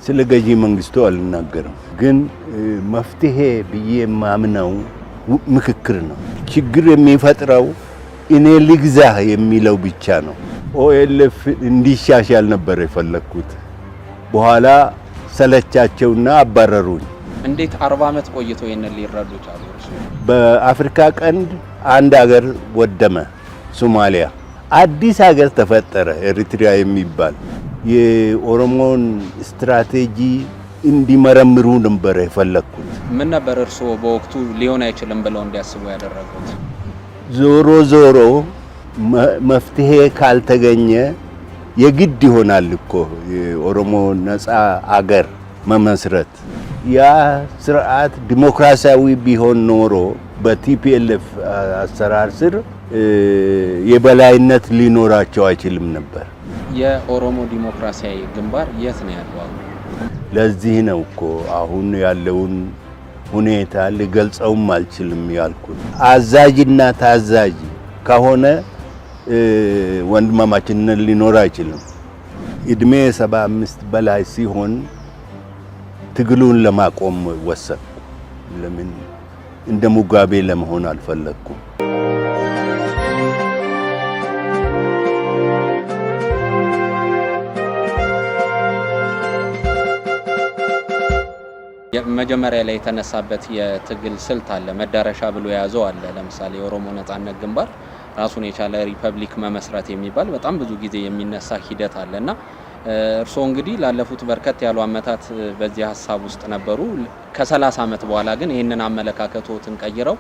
ስለ ገዢ መንግስቱ አልናገርም፣ ግን መፍትሄ ብዬ የማምነው ምክክር ነው። ችግር የሚፈጥረው እኔ ልግዛህ የሚለው ብቻ ነው። ኦኤልኤፍ እንዲሻሻል ነበር የፈለኩት። በኋላ ሰለቻቸውና አባረሩኝ። እንዴት 40 ዓመት ቆይቶ የነን ሊረዱ ቻሉ? በአፍሪካ ቀንድ አንድ ሀገር ወደመ፣ ሶማሊያ። አዲስ ሀገር ተፈጠረ፣ ኤሪትሪያ የሚባል። የኦሮሞን ስትራቴጂ እንዲመረምሩ ነበር የፈለኩት። ምን ነበር እርስዎ በወቅቱ ሊሆን አይችልም ብለው እንዲያስቡ ያደረጉት? ዞሮ ዞሮ መፍትሄ ካልተገኘ የግድ ይሆናል እኮ የኦሮሞ ነፃ አገር መመስረት። ያ ስርዓት ዲሞክራሲያዊ ቢሆን ኖሮ በቲፒኤልኤፍ አሰራር ስር የበላይነት ሊኖራቸው አይችልም ነበር። የኦሮሞ ዲሞክራሲያዊ ግንባር የት ነው ያለው? ለዚህ ነው እኮ አሁን ያለውን ሁኔታ ሊገልጸውም አልችልም ያልኩት። አዛዥና ታዛዥ ከሆነ ወንድማማችነት ሊኖር አይችልም። እድሜ 75 በላይ ሲሆን ትግሉን ለማቆም ወሰንኩ። ለምን እንደ ሙጋቤ ለመሆን አልፈለኩም። መጀመሪያ ላይ የተነሳበት የትግል ስልት አለ፣ መዳረሻ ብሎ ያዘው አለ። ለምሳሌ የኦሮሞ ነጻነት ግንባር ራሱን የቻለ ሪፐብሊክ መመስረት የሚባል በጣም ብዙ ጊዜ የሚነሳ ሂደት አለና እርሶ እንግዲህ ላለፉት በርከት ያሉ አመታት በዚህ ሐሳብ ውስጥ ነበሩ። ከ30 አመት በኋላ ግን ይሄንን አመለካከቶትን ቀይረው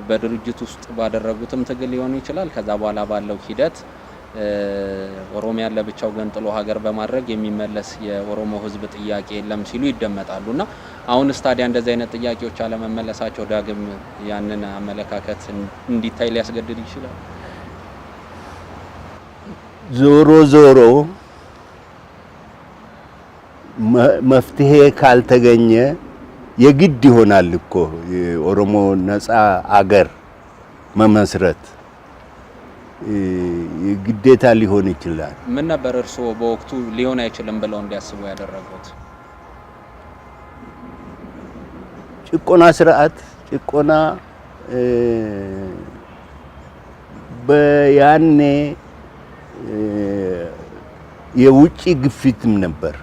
በድርጅት ውስጥ ባደረጉትም ትግል ሊሆን ይችላል። ከዛ በኋላ ባለው ሂደት ኦሮሚያ ለብቻው ገንጥሎ ሀገር በማድረግ የሚመለስ የኦሮሞ ህዝብ ጥያቄ የለም ሲሉ ይደመጣሉና አሁን ስታዲያ እንደዚህ አይነት ጥያቄዎች አለመመለሳቸው ዳግም ያንን አመለካከት እንዲታይ ሊያስገድድ ይችላል። ዞሮ ዞሮ መፍትሄ ካልተገኘ የግድ ይሆናል እኮ የኦሮሞ ነፃ አገር መመስረት ግዴታ ሊሆን ይችላል። ምን ነበር እርስዎ በወቅቱ ሊሆን አይችልም ብለው እንዲያስቡ ያደረጉት? ጭቆና ስርዓት፣ ጭቆና በያኔ የውጪ ግፊትም ነበር።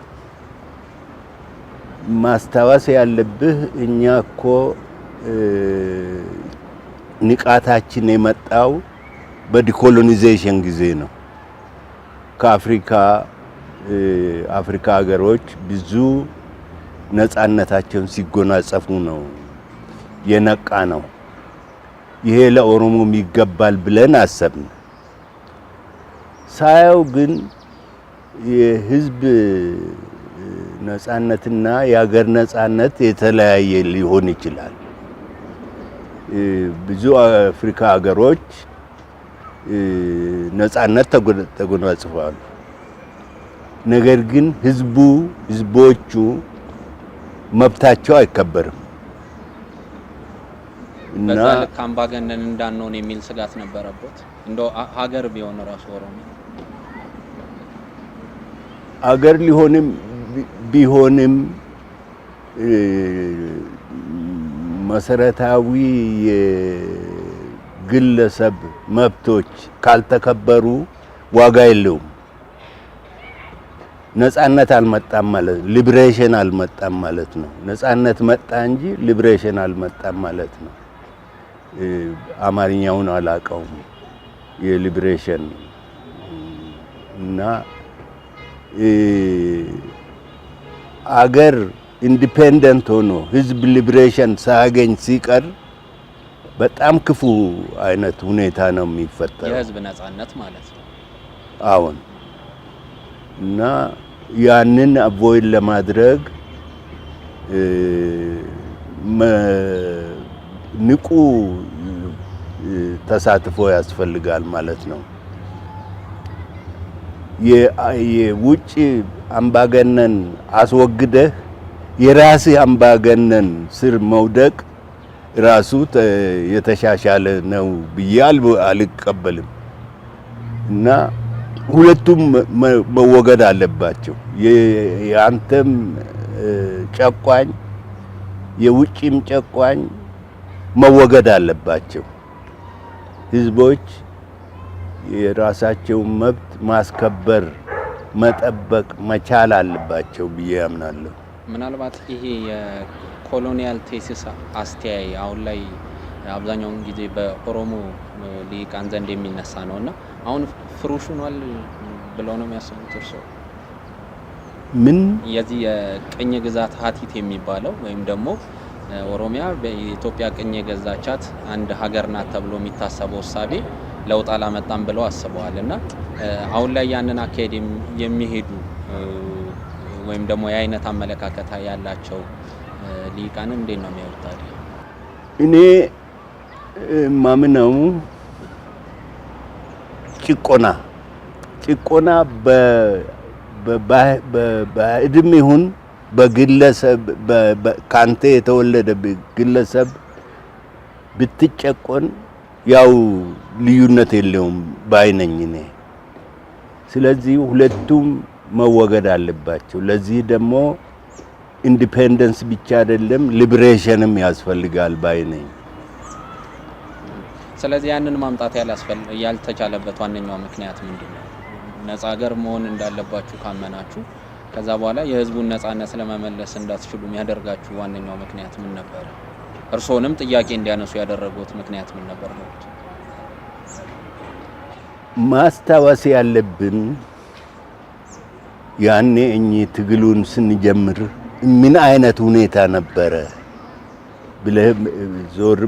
ማስታወስ ያለብህ እኛ እኮ ንቃታችን የመጣው በዲኮሎናይዜሽን ጊዜ ነው። ከአፍሪካ ሀገሮች ብዙ ነፃነታቸውን ሲጎናጸፉ ነው የነቃ ነው። ይሄ ለኦሮሞም ይገባል ብለን አሰብን። ሳያው ግን የህዝብ ነፃነትና የሀገር ነፃነት የተለያየ ሊሆን ይችላል። ብዙ አፍሪካ ሀገሮች ነፃነት ተጎናጽፈዋል። ነገር ግን ህዝቦቹ መብታቸው አይከበርም እና አምባገነን እንዳንሆን የሚል ስጋት ነበረበት። እንደው ሀገር ቢሆን ራሱ ኦሮሚያ ሀገር ቢሆንም መሰረታዊ የግለሰብ መብቶች ካልተከበሩ ዋጋ የለውም። ነፃነት አልመጣም ማለት ሊብሬሽን አልመጣም ማለት ነው። ነፃነት መጣ እንጂ ሊብሬሽን አልመጣም ማለት ነው። አማርኛውን አላውቀውም የሊብሬሽን እና አገር ኢንዲፔንደንት ሆኖ ህዝብ ሊብሬሽን ሳያገኝ ሲቀር በጣም ክፉ አይነት ሁኔታ ነው የሚፈጠረው። የህዝብ ነፃነት ማለት ነው። አሁን እና ያንን አቮይድ ለማድረግ ንቁ ተሳትፎ ያስፈልጋል ማለት ነው። የውጭ አምባገነን አስወግደህ የራስህ አምባገነን ስር መውደቅ ራሱ የተሻሻለ ነው ብዬ አልቀበልም እና ሁለቱም መወገድ አለባቸው። ያንተም ጨቋኝ የውጭም ጨቋኝ መወገድ አለባቸው። ህዝቦች የራሳቸውን መብት ማስከበር መጠበቅ መቻል አለባቸው ብዬ አምናለሁ። ምናልባት ይሄ የኮሎኒያል ቴሲስ አስተያይ አሁን ላይ አብዛኛውን ጊዜ በኦሮሞ ሊቃን ዘንድ የሚነሳ ነውና አሁን ፍሩሽ ሆኗል ብለው ነው የሚያስቡት እርስዎ? ምን የዚህ የቅኝ ግዛት ሀቲት የሚባለው ወይም ደግሞ ኦሮሚያ በኢትዮጵያ ቅኝ የገዛቻት አንድ ሀገር ናት ተብሎ የሚታሰበው እሳቤ ለውጥ አላመጣም ብለው አስበዋልና አሁን ላይ ያንን አካሄድ የሚሄዱ ወይም ደግሞ የአይነት አመለካከት ያላቸው ሊቃን እንዴት ነው የሚያዩት ታዲያ? እኔ ማምነው ጭቆና በእድሜ ይሁን በግለሰብ ካንተ የተወለደ ግለሰብ ብትጨቆን ያው ልዩነት የለውም ባይነኝ እኔ። ስለዚህ ሁለቱም መወገድ አለባቸው። ለዚህ ደግሞ ኢንዲፔንደንስ ብቻ አይደለም ሊበሬሽንም ያስፈልጋል ባይነኝ። ስለዚህ ያንን ማምጣት ያልተቻለበት ዋነኛው ምክንያት ምንድነው? ነፃ ሀገር መሆን እንዳለባችሁ ካመናችሁ ከዛ በኋላ የህዝቡን ነፃነት ለመመለስ እንዳትችሉ የሚያደርጋችሁ ዋነኛው ምክንያት ምን ነበር? እርሶንም ጥያቄ እንዲያነሱ ያደረጉት ምክንያት ምን ነበር ነው? ማስታወስ ያለብን ያኔ እኚህ ትግሉን ስንጀምር ምን አይነት ሁኔታ ነበረ ብለህ ዞር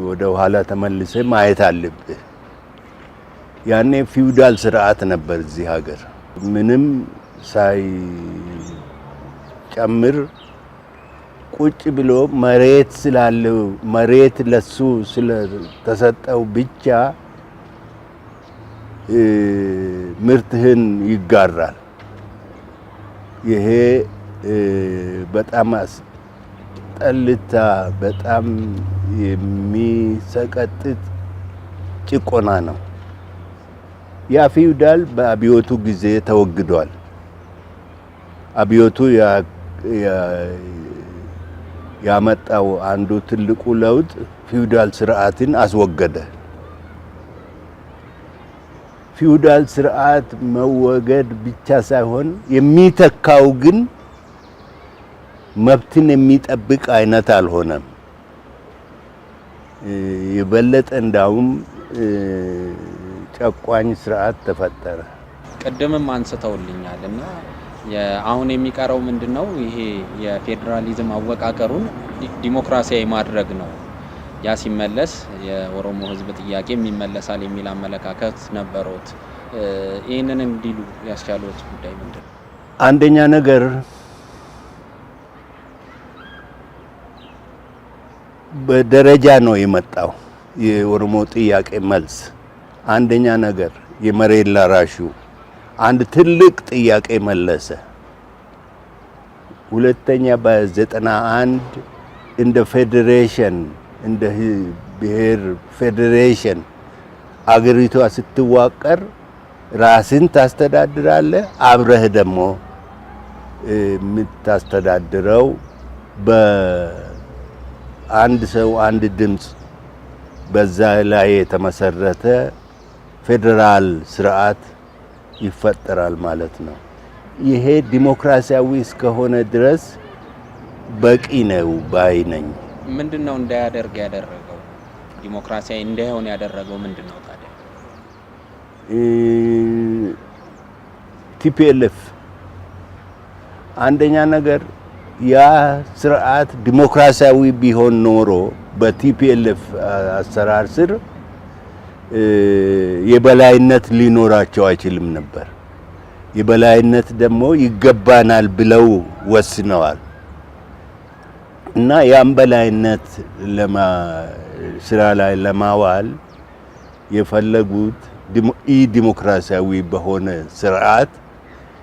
ወደ ኋላ ተመልሰ ማየት አለብህ። ያኔ ፊውዳል ስርዓት ነበር እዚህ ሀገር። ምንም ሳይጨምር ቁጭ ብሎ መሬት ስላለው መሬት ለሱ ስለተሰጠው ብቻ ምርትህን ይጋራል። ይሄ በጣም አስጠልታ በጣም የሚሰቀጥጥ ጭቆና ነው። ያ ፊውዳል በአብዮቱ ጊዜ ተወግዷል። አብዮቱ ያመጣው አንዱ ትልቁ ለውጥ ፊውዳል ስርዓትን አስወገደ። ፊውዳል ስርዓት መወገድ ብቻ ሳይሆን የሚተካው ግን መብትን የሚጠብቅ አይነት አልሆነም። የበለጠ እንዳውም ጨቋኝ ስርዓት ተፈጠረ። ቅድምም አንስተውልኛል እና አሁን የሚቀረው ምንድነው? ይሄ የፌዴራሊዝም አወቃቀሩን ዲሞክራሲያዊ ማድረግ ነው። ያ ሲመለስ የኦሮሞ ህዝብ ጥያቄም ይመለሳል የሚል አመለካከት ነበሩት። ይሄንን እንዲሉ ያስቻሉት ጉዳይ ምንድነው? አንደኛ ነገር በደረጃ ነው የመጣው የኦሮሞ ጥያቄ መልስ። አንደኛ ነገር የመሬት ላራሹ አንድ ትልቅ ጥያቄ መለሰ። ሁለተኛ በ91 እንደ ፌዴሬሽን እንደ ብሔር ፌዴሬሽን አገሪቷ ስትዋቀር ራስን ታስተዳድራለህ። አብረህ ደግሞ የምታስተዳድረው በአንድ ሰው አንድ ድምፅ በዛ ላይ የተመሰረተ ፌዴራል ስርዓት ይፈጠራል ማለት ነው። ይሄ ዲሞክራሲያዊ እስከሆነ ድረስ በቂ ነው ባይ ነኝ። ምንድነው እንዳያደርግ ያደረገው? ዲሞክራሲያዊ እንዳይሆን ያደረገው ምንድነው ታዲያ? ቲፒኤልኤፍ አንደኛ ነገር ያ ስርዓት ዲሞክራሲያዊ ቢሆን ኖሮ በቲፒኤልኤፍ አሰራር ስር የበላይነት ሊኖራቸው አይችልም ነበር። የበላይነት ደግሞ ይገባናል ብለው ወስነዋል እና ያን በላይነት ስራ ላይ ለማዋል የፈለጉት ዲሞክራሲያዊ በሆነ ስርዓት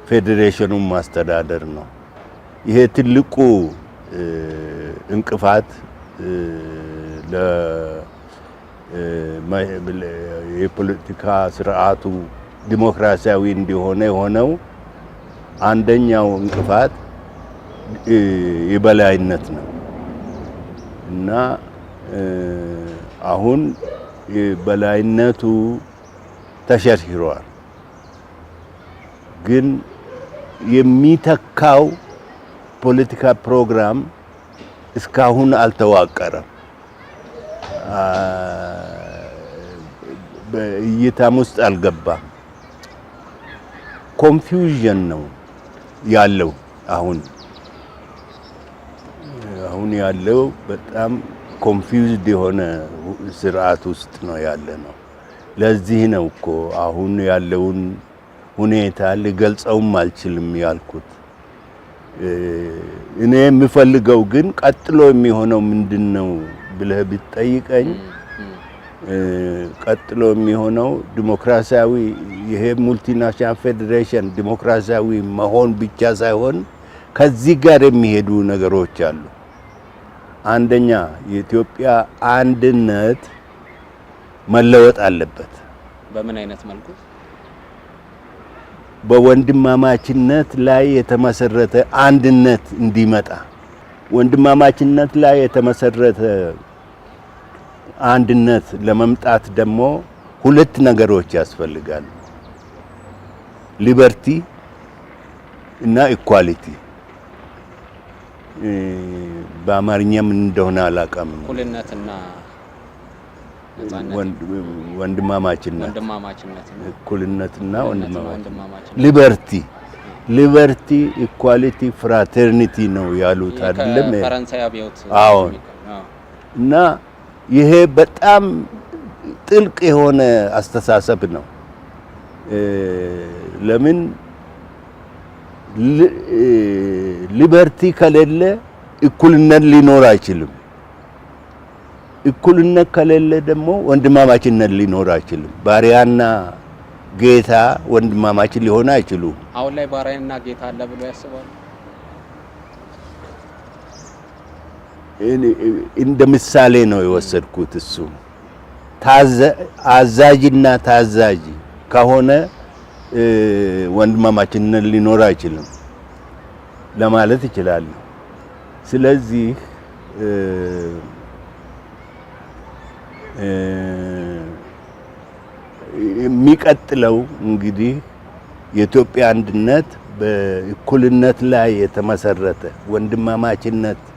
ፌዴሬሽኑን ማስተዳደር ነው። ይሄ ትልቁ እንቅፋት የፖለቲካ ስርዓቱ ዲሞክራሲያዊ እንዲሆነ የሆነው አንደኛው እንቅፋት የበላይነት ነው እና አሁን የበላይነቱ ተሸርሽሯል። ግን የሚተካው ፖለቲካ ፕሮግራም እስካሁን አልተዋቀረም። በእይታም ውስጥ አልገባም። ኮንፊውዥን ነው ያለው። አሁን ያለው በጣም ኮንፊውዝድ የሆነ ስርዓት ውስጥ ነው ያለ ነው። ለዚህ ነው እኮ አሁን ያለውን ሁኔታ ሊገልጸውም አልችልም ያልኩት። እኔ የምፈልገው ግን ቀጥሎ የሚሆነው ምንድነው ብለህ ብትጠይቀኝ ቀጥሎ የሚሆነው ዲሞክራሲያዊ ይሄ ሙልቲናሽናል ፌዴሬሽን ዲሞክራሲያዊ መሆን ብቻ ሳይሆን ከዚህ ጋር የሚሄዱ ነገሮች አሉ። አንደኛ የኢትዮጵያ አንድነት መለወጥ አለበት። በምን አይነት መልኩ? በወንድማማችነት ላይ የተመሰረተ አንድነት እንዲመጣ። ወንድማማችነት ላይ የተመሰረተ አንድነት ለመምጣት ደግሞ ሁለት ነገሮች ያስፈልጋሉ። ሊበርቲ እና ኢኳሊቲ። በአማርኛ ምን እንደሆነ አላውቅም። እኩልነትና ወንድማማችነት፣ እኩልነትና ወንድማማችነት፣ ሊበርቲ ኢኳሊቲ ፍራተርኒቲ ነው ያሉት አይደለም? ፈረንሳይ አብዮት። አዎ። እና ይሄ በጣም ጥልቅ የሆነ አስተሳሰብ ነው። ለምን ሊበርቲ ከሌለ እኩልነት ሊኖር አይችልም። እኩልነት ከሌለ ደግሞ ወንድማማችነት ሊኖር አይችልም። ባሪያና ጌታ ወንድማማችን ሊሆን አይችሉም። አሁን ላይ ባሪያና ጌታ አለ ብሎ ያስባሉ? እንደ ምሳሌ ነው የወሰድኩት። እሱ አዛዥና ታዛዥ ከሆነ ወንድማማችነት ሊኖር አይችልም ለማለት ይችላል። ስለዚህ የሚቀጥለው እንግዲህ የኢትዮጵያ አንድነት በእኩልነት ላይ የተመሰረተ ወንድማማችነትን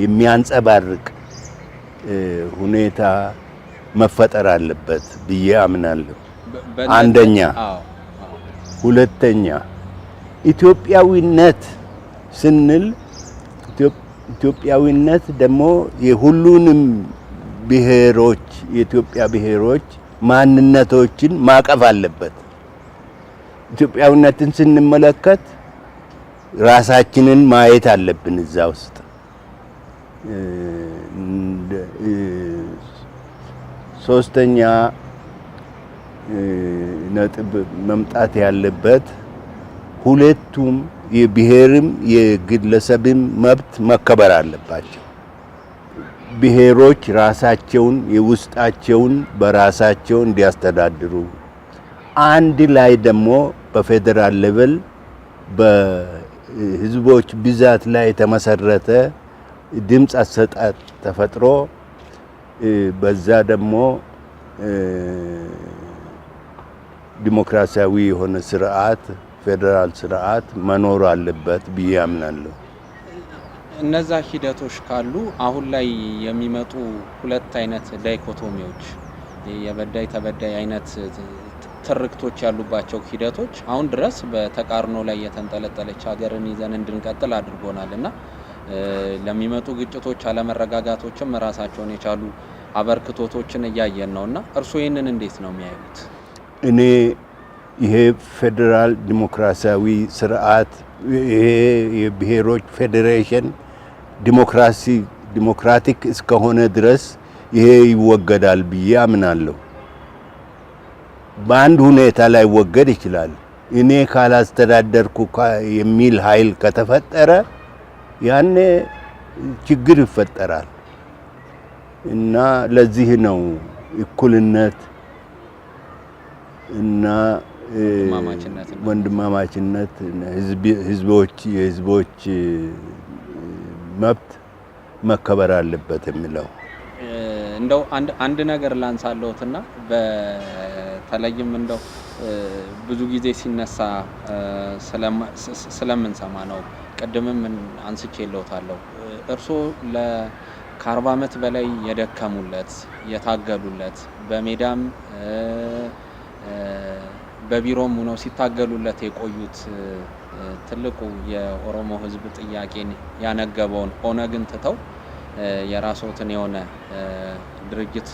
የሚያንጸባርቅ ሁኔታ መፈጠር አለበት ብዬ አምናለሁ። አንደኛ። ሁለተኛ ኢትዮጵያዊነት ስንል ኢትዮጵያዊነት ደግሞ የሁሉንም ብሔሮች የኢትዮጵያ ብሔሮች ማንነቶችን ማቀፍ አለበት። ኢትዮጵያዊነትን ስንመለከት ራሳችንን ማየት አለብን እዛ ውስጥ። ሶስተኛ ነጥብ መምጣት ያለበት ሁለቱም የብሔርም የግለሰብም መብት መከበር አለባቸው። ብሔሮች ራሳቸውን የውስጣቸውን በራሳቸው እንዲያስተዳድሩ፣ አንድ ላይ ደግሞ በፌደራል ሌቭል በህዝቦች ብዛት ላይ የተመሰረተ ድምፅ አሰጣጥ ተፈጥሮ በዛ ደግሞ ዲሞክራሲያዊ የሆነ ስርዓት ፌደራል ስርዓት መኖር አለበት ብዬ አምናለሁ። እነዛ ሂደቶች ካሉ አሁን ላይ የሚመጡ ሁለት አይነት ዳይኮቶሚዎች የበዳይ ተበዳይ አይነት ትርክቶች ያሉባቸው ሂደቶች አሁን ድረስ በተቃርኖ ላይ የተንጠለጠለች ሀገርን ይዘን እንድንቀጥል አድርጎናልና ለሚመጡ ግጭቶች አለመረጋጋቶችም ራሳቸውን የቻሉ አበርክቶቶችን እያየን ነውና እርሱ ይህንን እንዴት ነው የሚያዩት? እኔ ይሄ ፌደራል ዲሞክራሲያዊ ስርዓት ይሄ የብሔሮች ፌዴሬሽን ዲሞክራቲክ እስከሆነ ድረስ ይሄ ይወገዳል ብዬ አምናለሁ። በአንድ ሁኔታ ላይ ወገድ ይችላል። እኔ ካላስተዳደርኩ የሚል ኃይል ከተፈጠረ ያኔ ችግር ይፈጠራል እና ለዚህ ነው እኩልነት እና ወንድማማችነት የህዝቦች መብት መከበር አለበት የሚለው እንደው አንድ ነገር ላንሳለውትና በተለይም እንደው ብዙ ጊዜ ሲነሳ ስለምንሰማ ነው። ቅድምም አንስቼልዎታለሁ። እርሶ ከ40 ዓመት በላይ የደከሙለት የታገሉለት በሜዳም በቢሮም ሆነው ሲታገሉለት የቆዩት ትልቁ የኦሮሞ ህዝብ ጥያቄን ያነገበውን ኦነግን ትተው የራስዎትን የሆነ ድርጅት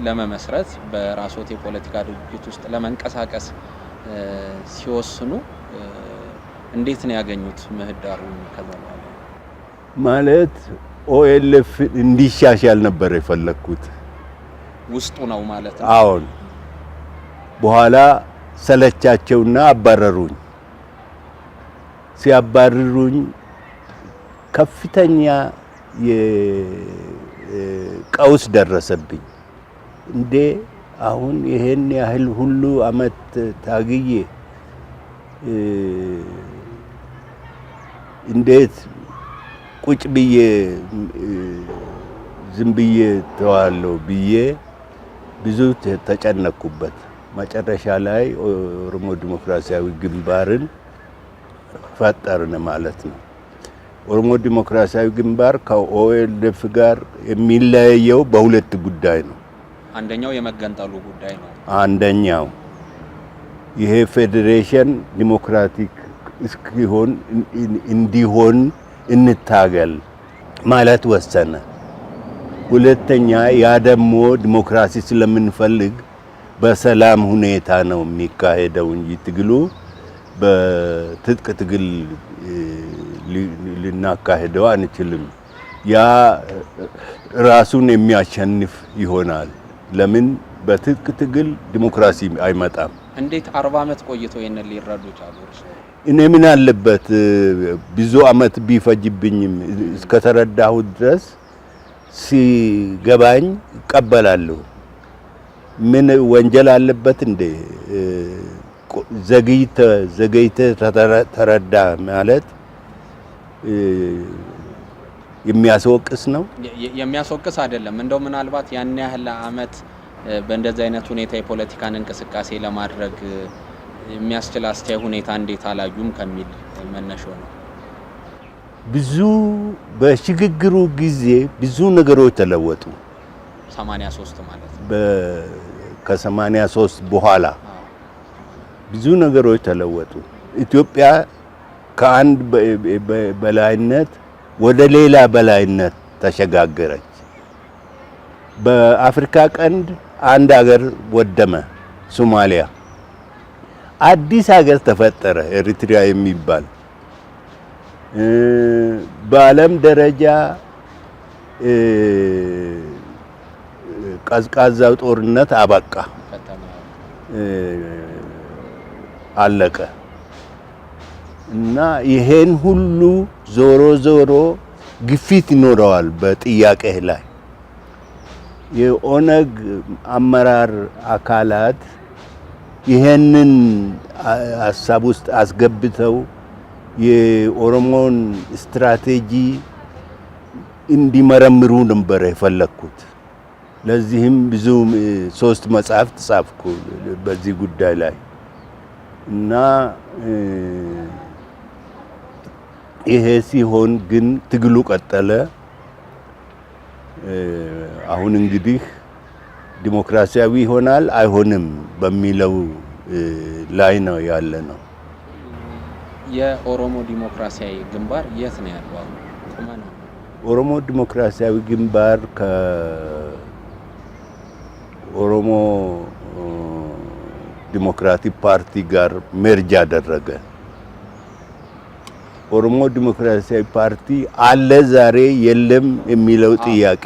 ለመመስረት በራስዎት የፖለቲካ ድርጅት ውስጥ ለመንቀሳቀስ ሲወስኑ እንዴት ነው ያገኙት ምህዳሩን? ከዘማለ ማለት ኦኤልኤፍ እንዲሻሻል ነበር የፈለኩት ውስጡ ነው ማለት ነው። አሁን በኋላ ሰለቻቸውና አባረሩኝ። ሲያባረሩኝ ከፍተኛ የቀውስ ደረሰብኝ። እንዴ አሁን ይሄን ያህል ሁሉ አመት ታግዬ እንዴት ቁጭ ብዬ ዝም ብዬ ተዋለሁ ብዬ ብዙ ተጨነቅኩበት። መጨረሻ ላይ ኦሮሞ ዲሞክራሲያዊ ግንባርን ፈጠርን ማለት ነው። ኦሮሞ ዲሞክራሲያዊ ግንባር ከኦኤልኤፍ ጋር የሚለየው በሁለት ጉዳይ ነው። አንደኛው የመገንጠሉ ጉዳይ ነው። አንደኛው ይሄ ፌዴሬሽን ዲሞክራቲክ እስኪሆን እንዲሆን እንታገል ማለት ወሰነ። ሁለተኛ ያ ደግሞ ዲሞክራሲ ስለምንፈልግ በሰላም ሁኔታ ነው የሚካሄደው እንጂ ትግሉ በትጥቅ ትግል ልናካሄደው አንችልም። ያ ራሱን የሚያሸንፍ ይሆናል። ለምን በትጥቅ ትግል ዲሞክራሲ አይመጣም? እንዴት 40 ዓመት ቆይተው ይሄን ሊረዱ ቻሉ? እኔ ምን አለበት ብዙ ዓመት ቢፈጅብኝም እስከተረዳሁት ድረስ ሲገባኝ እቀበላለሁ። ምን ወንጀል አለበት እንዴ? ዘገይተ ተረዳ ማለት የሚያስወቅስ ነው? የሚያስወቅስ አይደለም። እንደው ምናልባት ያን ያህል ዓመት በእንደዚህ አይነት ሁኔታ የፖለቲካን እንቅስቃሴ ለማድረግ የሚያስችል አስተያይ ሁኔታ እንዴት አላዩም ከሚል መነሻው ነው። ብዙ በሽግግሩ ጊዜ ብዙ ነገሮች ተለወጡ። 83 ማለት ነው። ከ83 በኋላ ብዙ ነገሮች ተለወጡ። ኢትዮጵያ ከአንድ በላይነት ወደ ሌላ በላይነት ተሸጋገረች። በአፍሪካ ቀንድ አንድ ሀገር ወደመ፣ ሶማሊያ። አዲስ ሀገር ተፈጠረ፣ ኤሪትሪያ የሚባል። በዓለም ደረጃ ቀዝቃዛው ጦርነት አበቃ፣ አለቀ። እና ይሄን ሁሉ ዞሮ ዞሮ ግፊት ይኖረዋል በጥያቄ ላይ። የኦነግ አመራር አካላት ይሄንን ሀሳብ ውስጥ አስገብተው የኦሮሞን ስትራቴጂ እንዲመረምሩ ነበር የፈለኩት። ለዚህም ብዙ 3 መጽሐፍት ጻፍኩ በዚህ ጉዳይ ላይ እና ይሄ ሲሆን ግን ትግሉ ቀጠለ። አሁን እንግዲህ ዲሞክራሲያዊ ይሆናል አይሆንም በሚለው ላይ ነው ያለ ነው። የኦሮሞ ዲሞክራሲያዊ ግንባር የት ነው ያለው? ኦሮሞ ዲሞክራሲያዊ ግንባር ከኦሮሞ ዲሞክራቲክ ፓርቲ ጋር ሜርጅ አደረገ። ኦሮሞ ዲሞክራሲያዊ ፓርቲ አለ ዛሬ የለም የሚለው ጥያቄ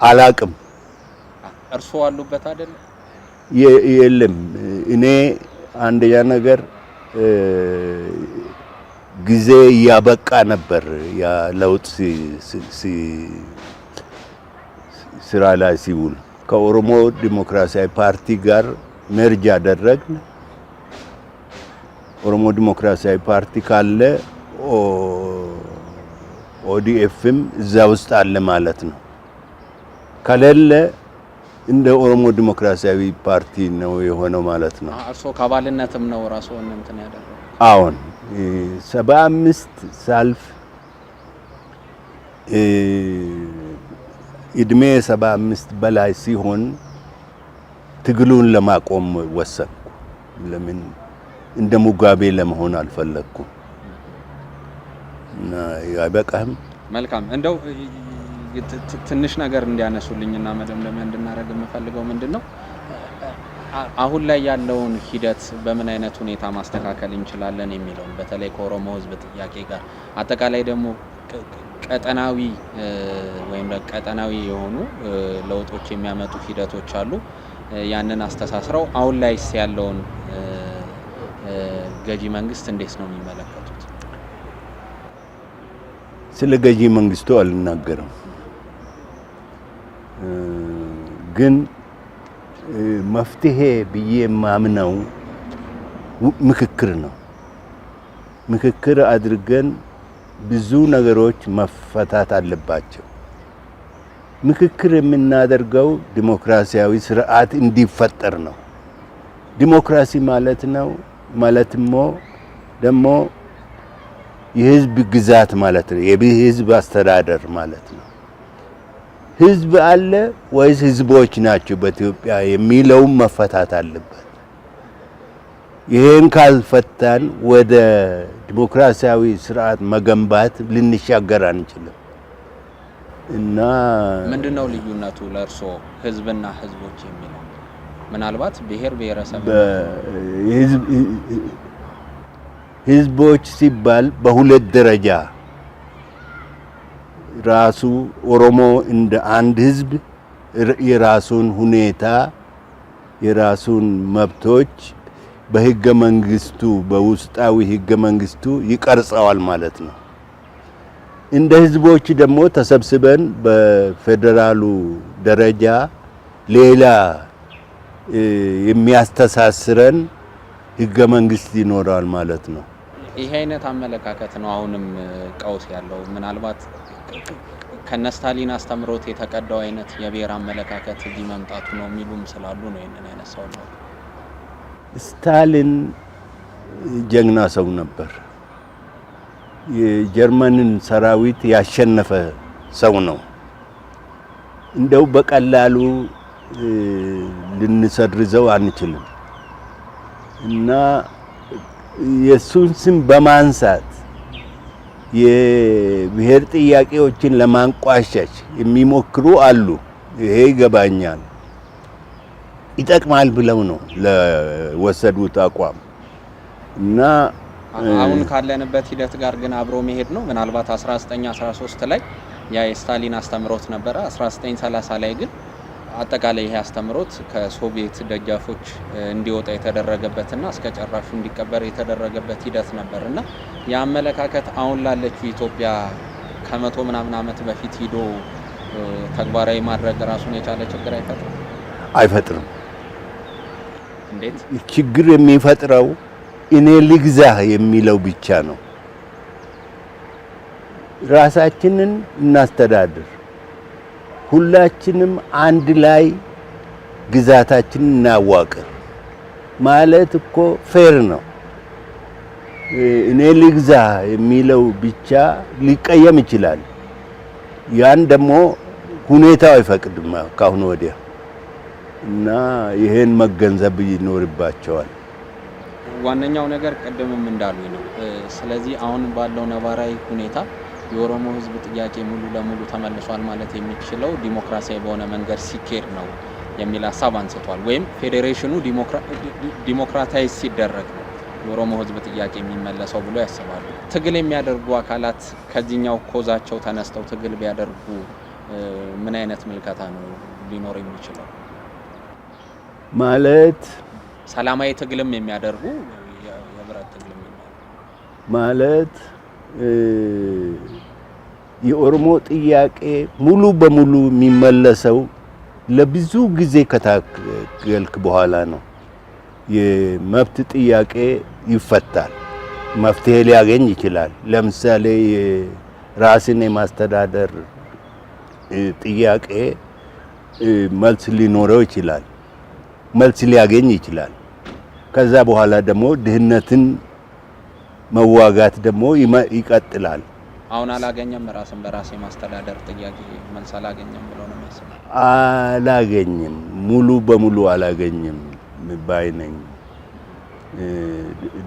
አላቅም። እርስዎ አሉበት አይደል? የለም። እኔ አንደኛ ነገር ጊዜ ያበቃ ነበር ያ ለውጥ ስራ ላይ ሲውል ከኦሮሞ ዲሞክራሲያዊ ፓርቲ ጋር ሜርጅ አደረግን። ኦሮሞ ዲሞክራሲያዊ ፓርቲ ካለ ኦዲኤፍም እዛ ውስጥ አለ ማለት ነው። ከሌለ እንደ ኦሮሞ ዲሞክራሲያዊ ፓርቲ ነው የሆነው ማለት ነው። እርሶ ከአባልነትም ነው ራስዎን እንትን ያደረገው? አሁን 75 ሳልፍ እድሜ 75 በላይ ሲሆን ትግሉን ለማቆም ወሰንኩ። ለምን እንደ ሙጋቤ ለመሆን አልፈለኩም እና ያበቃም። መልካም እንደው ትንሽ ነገር እንዲያነሱልኝና መደምደሚያ እንድናደርግ የምፈልገው ምንድነው አሁን ላይ ያለውን ሂደት በምን አይነት ሁኔታ ማስተካከል እንችላለን የሚለውን በተለይ ከኦሮሞ ሕዝብ ጥያቄ ጋር አጠቃላይ ደግሞ ቀጠናዊ ወይም ቀጠናዊ የሆኑ ለውጦች የሚያመጡ ሂደቶች አሉ። ያንን አስተሳስረው አሁን ላይስ ያለውን ገዢ መንግስት እንዴት ነው የሚመለከቱት? ስለ ገዢ መንግስቱ አልናገርም፣ ግን መፍትሄ ብዬ የማምነው ምክክር ነው። ምክክር አድርገን ብዙ ነገሮች መፈታት አለባቸው። ምክክር የምናደርገው ዲሞክራሲያዊ ስርዓት እንዲፈጠር ነው። ዲሞክራሲ ማለት ነው ማለትሞ ደግሞ የህዝብ ግዛት ማለት ነው። የህዝብ አስተዳደር ማለት ነው። ህዝብ አለ ወይስ ህዝቦች ናቸው በኢትዮጵያ የሚለው መፈታት አለበት። ይሄን ካልፈታን ወደ ዲሞክራሲያዊ ስርዓት መገንባት ልንሻገር አንችልም። እና ምንድነው ልዩነቱ ለእርሶ ህዝብና ህዝቦች የሚለው? ምናልባት ብሔር ብሔረሰብ ህዝቦች ሲባል በሁለት ደረጃ ራሱ ኦሮሞ እንደ አንድ ህዝብ የራሱን ሁኔታ የራሱን መብቶች በህገ መንግስቱ በውስጣዊ ህገ መንግስቱ ይቀርጸዋል ማለት ነው። እንደ ህዝቦች ደግሞ ተሰብስበን በፌደራሉ ደረጃ ሌላ የሚያስተሳስረን ህገ መንግስት ይኖራል ማለት ነው። ይሄ አይነት አመለካከት ነው አሁንም ቀውስ ያለው። ምናልባት ከነስታሊን አስተምሮት የተቀዳው አይነት የብሔር አመለካከት እዚህ መምጣቱ ነው የሚሉም ስላሉ ነው ይሄንን ያነሳው ነው። ስታሊን ጀግና ሰው ነበር። የጀርመንን ሰራዊት ያሸነፈ ሰው ነው። እንደው በቀላሉ ልንሰርዘው አንችልም እና የሱን ስም በማንሳት የብሔር ጥያቄዎችን ለማንቋሸሽ የሚሞክሩ አሉ። ይሄ ይገባኛል። ይጠቅማል ብለው ነው ለወሰዱት አቋም እና አሁን ካለንበት ሂደት ጋር ግን አብሮ መሄድ ነው። ምናልባት 1913 ላይ ያ የስታሊን አስተምሮት ነበረ። 1930 ላይ ግን አጠቃላይ ይሄ አስተምሮት ከሶቪየት ደጃፎች እንዲወጣ የተደረገበትና እስከ ጨራሹ እንዲቀበር የተደረገበት ሂደት ነበርና ያመለካከት አሁን ላለችው ኢትዮጵያ ከመቶ ምናምን ዓመት በፊት ሂዶ ተግባራዊ ማድረግ ራሱን የቻለ ችግር አይፈጥርም። እንዴት? ችግር የሚፈጥረው እኔ ልግዛህ የሚለው ብቻ ነው። ራሳችንን እናስተዳድር፣ ሁላችንም አንድ ላይ ግዛታችንን እናዋቅር ማለት እኮ ፌር ነው። እኔ ልግዛህ የሚለው ብቻ ሊቀየም ይችላል። ያን ደግሞ ሁኔታው አይፈቅድም ካሁን ወዲያ እና ይሄን መገንዘብ ይኖርባቸዋል። ዋነኛው ነገር ቀደምም እንዳሉኝ ነው። ስለዚህ አሁን ባለው ነባራዊ ሁኔታ የኦሮሞ ሕዝብ ጥያቄ ሙሉ ለሙሉ ተመልሷል ማለት የሚችለው ዲሞክራሲያዊ በሆነ መንገድ ሲኬድ ነው የሚል ሀሳብ አንስቷል። ወይም ፌዴሬሽኑ ዲሞክራታይዝ ሲደረግ ነው የኦሮሞ ሕዝብ ጥያቄ የሚመለሰው ብሎ ያስባሉ። ትግል የሚያደርጉ አካላት ከዚህኛው ኮዛቸው ተነስተው ትግል ቢያደርጉ ምን አይነት ምልከታ ነው ሊኖር የሚችለው? ማለት ሰላማዊ ትግልም የሚያደርጉ የህብረት ትግልም ማለት የኦሮሞ ጥያቄ ሙሉ በሙሉ የሚመለሰው ለብዙ ጊዜ ከታገልክ በኋላ ነው። የመብት ጥያቄ ይፈታል፣ መፍትሄ ሊያገኝ ይችላል። ለምሳሌ ራስን የማስተዳደር ጥያቄ መልስ ሊኖረው ይችላል፣ መልስ ሊያገኝ ይችላል። ከዛ በኋላ ደግሞ ድህነትን መዋጋት ደግሞ ይቀጥላል። አሁን አላገኘም፣ ራስን በራስ የማስተዳደር ጥያቄ መልስ አላገኘም ብሎ ነው የሚያስበው። አላገኘም፣ ሙሉ በሙሉ አላገኘም ባይ ነኝ።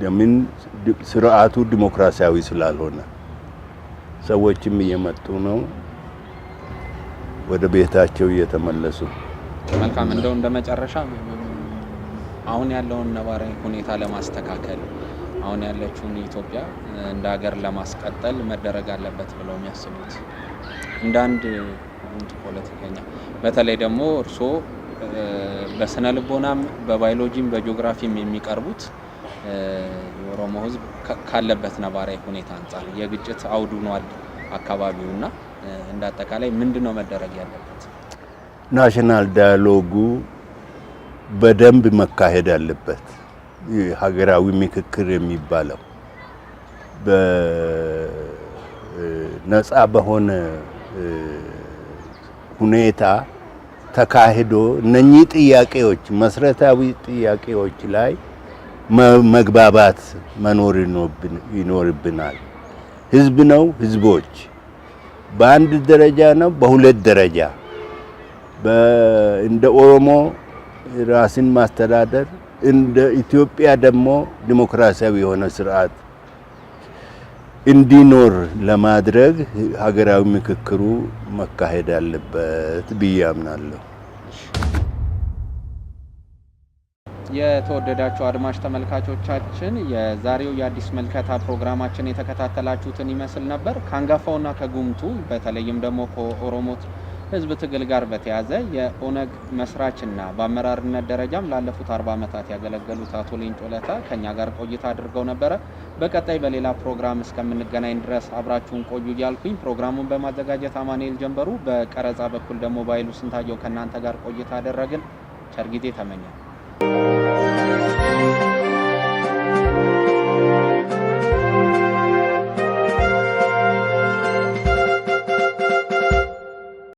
ለምን ስርዓቱ ዲሞክራሲያዊ ስላልሆነ ሰዎችም እየመጡ ነው፣ ወደ ቤታቸው እየተመለሱ። መልካም። እንደው እንደመጨረሻ አሁን ያለውን ነባራዊ ሁኔታ ለማስተካከል አሁን ያለችውን ኢትዮጵያ እንደ ሀገር ለማስቀጠል መደረግ አለበት ብለው የሚያስቡት እንደ አንድ ፖለቲከኛ፣ በተለይ ደግሞ እርስዎ በስነ ልቦናም በባዮሎጂም በጂኦግራፊም የሚቀርቡት የኦሮሞ ሕዝብ ካለበት ነባራዊ ሁኔታ አንጻር የግጭት አውዱ ነው አካባቢውና እንደ አጠቃላይ ምንድነው መደረግ ያለበት? ናሽናል ዳያሎጉ በደንብ መካሄድ አለበት። ሀገራዊ ምክክር የሚባለው በነፃ በሆነ ሁኔታ ተካሂዶ እነኚህ ጥያቄዎች መሰረታዊ ጥያቄዎች ላይ መግባባት መኖር ይኖርብናል። ህዝብ ነው፣ ህዝቦች በአንድ ደረጃ ነው፣ በሁለት ደረጃ እንደ ኦሮሞ ራስን ማስተዳደር፣ እንደ ኢትዮጵያ ደግሞ ዲሞክራሲያዊ የሆነ ስርዓት እንዲኖር ለማድረግ ሀገራዊ ምክክሩ መካሄድ አለበት ብዬ አምናለሁ። የተወደዳችሁ አድማጭ ተመልካቾቻችን የዛሬው የአዲስ መልከታ ፕሮግራማችን የተከታተላችሁትን ይመስል ነበር። ከአንጋፋውና ከጉምቱ በተለይም ደግሞ ከኦሮሞ ህዝብ ትግል ጋር በተያያዘ የኦነግ መስራችና በአመራርነት ደረጃም ላለፉት 40 ዓመታት ያገለገሉት አቶ ሌንጮ ለታ ከኛ ጋር ቆይታ አድርገው ነበረ። በቀጣይ በሌላ ፕሮግራም እስከምንገናኝ ድረስ አብራችሁን ቆዩ እያልኩኝ ፕሮግራሙን በማዘጋጀት አማኑኤል ጀንበሩ፣ በቀረጻ በኩል ደግሞ ባይሉ ስንታየው ከእናንተ ጋር ቆይታ አደረግን። ቸር ጊዜ ተመኘን።